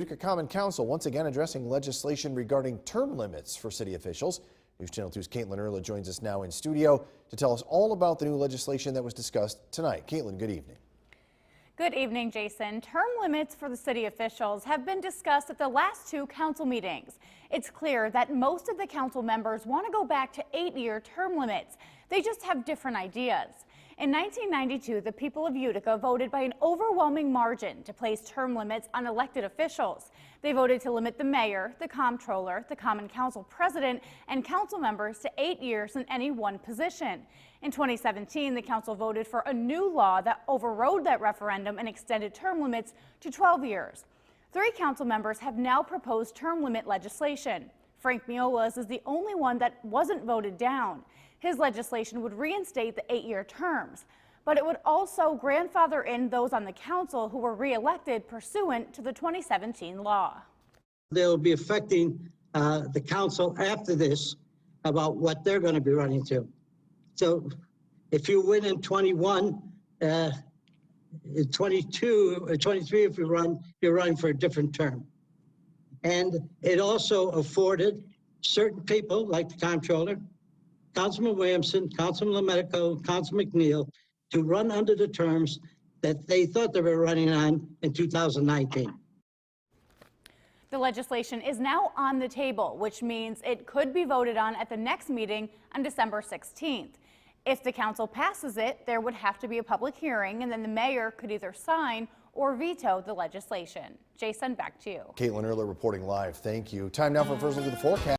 Utica Common Council once again addressing legislation regarding term limits for city officials. News Channel 2's Caitlin Erla joins us now in studio to tell us all about the new legislation that was discussed tonight. Caitlin, good evening. Good evening, Jason. Term limits for the city officials have been discussed at the last two council meetings. It's clear that most of the council members want to go back to 8-year term limits. They just have different ideas. In 1992, the people of Utica voted by an overwhelming margin to place term limits on elected officials. They voted to limit the mayor, the comptroller, the common council president, and council members to 8 years in any one position. In 2017, the council voted for a new law that overrode that referendum and extended term limits to 12 years. 3 council members have now proposed term limit legislation. Frank Miola's is the only one that wasn't voted down. His legislation would reinstate the 8-year terms, but it would also grandfather in those on the council who were reelected pursuant to the 2017 law. They'll be affecting the council after this about what they're going to be running to. So if you win in 21, in 22 or 23, if you run, you're running for a different term. And it also afforded certain people like the comptroller, Councilman Williamson, Councilman LaMedico, Councilman McNeil, to run under the terms that they thought they were running on in 2019. The legislation is now on the table, which means it could be voted on at the next meeting on December 16th. If the council passes it, there would have to be a public hearing, and then the mayor could either sign or veto the legislation. Jason, back to you. Caitlin Erla reporting live. Thank you. Time now for a first look at the forecast.